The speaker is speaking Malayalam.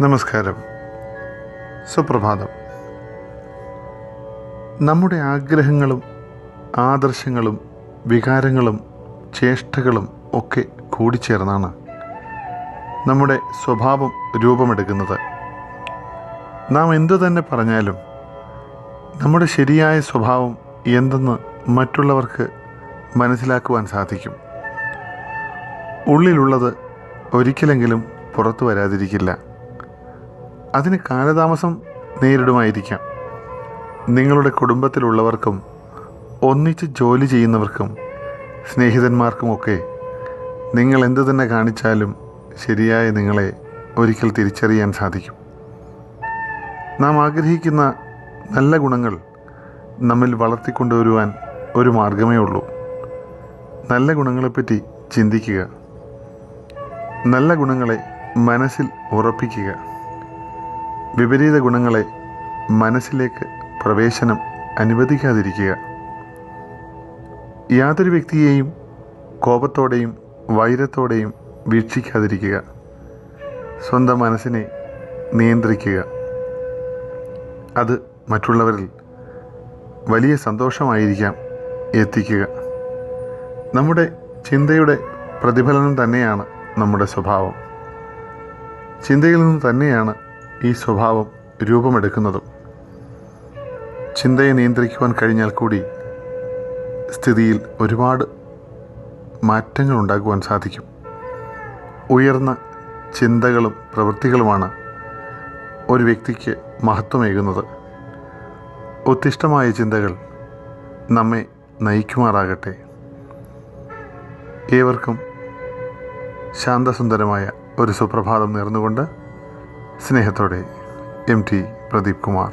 നമസ്കാരം. സുപ്രഭാതം. നമ്മുടെ ആഗ്രഹങ്ങളും ആദർശങ്ങളും വികാരങ്ങളും ചേഷ്ടകളും ഒക്കെ കൂടിച്ചേർന്നാണ് നമ്മുടെ സ്വഭാവം രൂപമെടുക്കുന്നത്. നാം എന്തു തന്നെ പറഞ്ഞാലും നമ്മുടെ ശരിയായ സ്വഭാവം എന്തെന്ന് മറ്റുള്ളവർക്ക് മനസ്സിലാക്കുവാൻ സാധിക്കും. ഉള്ളിലുള്ളത് ഒരിക്കലെങ്കിലും പുറത്തു വരാതിരിക്കില്ല. അതിന് കാലതാമസം നേരിടുമായിരിക്കാം. നിങ്ങളുടെ കുടുംബത്തിലുള്ളവർക്കും ഒന്നിച്ച് ജോലി ചെയ്യുന്നവർക്കും സ്നേഹിതന്മാർക്കുമൊക്കെ നിങ്ങൾ എന്തു തന്നെ കാണിച്ചാലും ശരിയായ നിങ്ങളെ ഒരിക്കൽ തിരിച്ചറിയാൻ സാധിക്കും. നാം ആഗ്രഹിക്കുന്ന നല്ല ഗുണങ്ങൾ നമ്മിൽ വളർത്തിക്കൊണ്ടുവരുവാൻ ഒരു മാർഗമേ ഉള്ളൂ. നല്ല ഗുണങ്ങളെപ്പറ്റി ചിന്തിക്കുക, നല്ല ഗുണങ്ങളെ മനസ്സിൽ ഉറപ്പിക്കുക. വിപരീത ഗുണങ്ങളെ മനസ്സിലേക്ക് പ്രവേശനം അനുവദിക്കാതിരിക്കുക. യാതൊരു വ്യക്തിയെയും കോപത്തോടെയും വൈരത്തോടെയും വീക്ഷിക്കാതിരിക്കുക. സ്വന്തം മനസ്സിനെ നിയന്ത്രിക്കുക. അത് മറ്റുള്ളവരിൽ വലിയ സന്തോഷമായിരിക്കാം എത്തിക്കുക. നമ്മുടെ ചിന്തയുടെ പ്രതിഫലനം തന്നെയാണ് നമ്മുടെ സ്വഭാവം. ചിന്തയിൽ നിന്ന് തന്നെയാണ് ഈ സ്വഭാവം രൂപമെടുക്കുന്നതും. ചിന്തയെ നിയന്ത്രിക്കുവാൻ കഴിഞ്ഞാൽ കൂടി സ്ഥിതിയിൽ ഒരുപാട് മാറ്റങ്ങൾ ഉണ്ടാക്കുവാൻ സാധിക്കും. ഉയർന്ന ചിന്തകളും പ്രവൃത്തികളുമാണ് ഒരു വ്യക്തിക്ക് മഹത്വമേകുന്നത്. ഉത്തിഷ്ഠമായ ചിന്തകൾ നമ്മെ നയിക്കുമാറാകട്ടെ. ഏവർക്കും ശാന്തസുന്ദരമായ ഒരു സുപ്രഭാതം നേർന്നുകൊണ്ട് സ്നേഹത്തോടെ MT പ്രദീപ് കുമാർ.